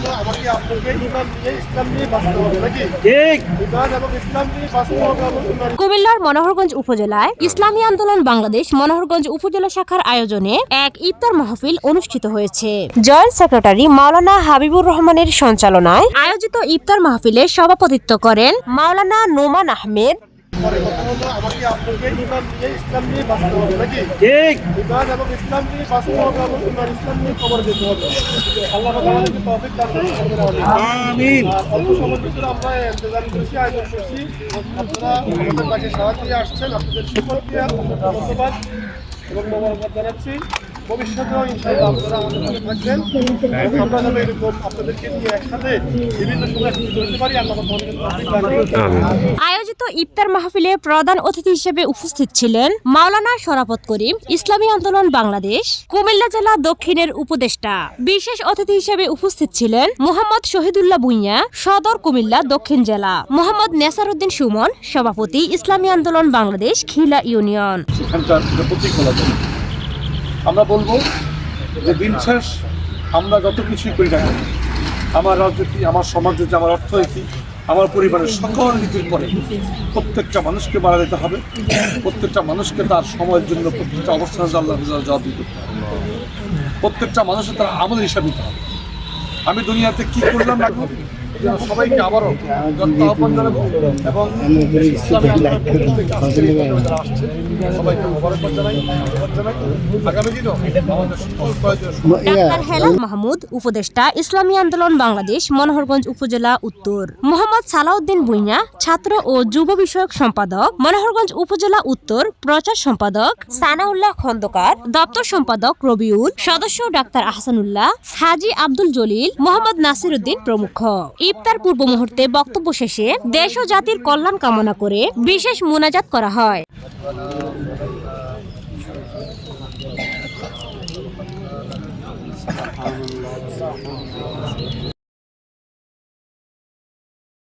হলো আমাকে আপনাকে ইমান নিয়ে ইসলাম নিয়ে বাঁচতে হবে নাকি? ঠিক। ইমান এবং ইসলাম নিয়ে বাঁচতে হবে এবং ইমান। কুমিল্লার মনোহরগঞ্জ উপজেলায় ইসলামী আন্দোলন বাংলাদেশ মনোহরগঞ্জ উপজেলা শাখার আয়োজনে এক ইফতার মাহফিল অনুষ্ঠিত হয়েছে। জয়েন্ট সেক্রেটারি মাওলানা হাবিবুর রহমানের সঞ্চালনায় আয়োজিত ইফতার মাহফিলে সভাপতিত্ব করেন মাওলানা নোমান আহমেদ। পরে কথা হলো আমাকে আপনাকে ইমান নিয়ে ইসলাম নিয়ে বাঁচতে হবে নাকি? ঠিক। ইমান এবং ইসলাম নিয়ে বাঁচতে হবে এবং ইমান ইসলাম নিয়ে কবর যেতে হবে। আল্লাহ পাক আমাদেরকে তৌফিক দান করুন। আমিন। অল্প সময়ের ভিতরে আমরা ইন্তজার করেছি, আয়োজন করছি। আপনারা আমাদের কাছে সাহায্য দিয়ে আসছেন, আপনাদের সকলকে ধন্যবাদ এবং মোবারকবাদ জানাচ্ছি। ভবিষ্যতেও ইনশাআল্লাহ আপনারা আমাদের সাথে থাকবেন। আমরা যেন এরকম আপনাদেরকে নিয়ে একসাথে বিভিন্ন সময় করতে পারি। আল্লাহ পাক আমাদেরকে তৌফিক দান করুন। আয়োজিত ইফতার মাহফিলে প্রধান অতিথি হিসেবে উপস্থিত ছিলেন মাওলানা শরাফত করিম, ইসলামী আন্দোলন বাংলাদেশ কুমিল্লা জেলা দক্ষিণের উপদেষ্টা। বিশেষ অতিথি হিসেবে উপস্থিত ছিলেন মোহাম্মদ শহীদুল্লাহ ভূঁইয়া, সদর কুমিল্লা দক্ষিণ জেলা, মোহাম্মদ নেসারউদ্দিন সুমন, সভাপতি ইসলামী আন্দোলন বাংলাদেশ খিলা ইউনিয়ন। সেখানকার প্রতীক বলা যায়। আমরা বলবো যে দিন শেষ আমরা যত কিছুই করি না কেন, আমার রাজনীতি, আমার সমাজনীতি, আমার অর্থনীতি, আমার পরিবারের সকল নীতির পরে প্রত্যেকটা মানুষকে মারা দিতে হবে। প্রত্যেকটা মানুষকে তার সময়ের জন্য প্রত্যেকটা অবস্থানে আল্লাহ জবাব দিতে হবে। প্রত্যেকটা মানুষের তার আমলের হিসাব দিতে হবে। আমি দুনিয়াতে কি করলাম না করলাম সবাইকে আবারও আহ্বান জানাবো এবং ইসলামী আন্দোলনের পক্ষ থেকে আজকের এই প্রোগ্রামে যারা আসছে সবাইকে মোবারকবাদ জানাই। আগামী দিনও আমাদের সকল প্রয়োজন। ডাক্তার হেলাল মাহমুদ, উপদেষ্টা ইসলামী আন্দোলন বাংলাদেশ মনোহরগঞ্জ উপজেলা উত্তর, মোহাম্মদ সালাউদ্দিন ভূঁইয়া, ছাত্র ও যুব বিষয়ক সম্পাদক মনোহরগঞ্জ উপজেলা উত্তর, প্রচার সম্পাদক সানাউল্লাহ খন্দকার, দপ্তর সম্পাদক রবিউল, সদস্য ডাক্তার আহসানুল্লাহ, হাজী আব্দুল জলিল, মোহাম্মদ নাসির উদ্দিন প্রমুখ। ইফতার পূর্ব মুহূর্তে বক্তব্য শেষে দেশ ও জাতির কল্যাণ কামনা করে বিশেষ মোনাজাত করা হয়।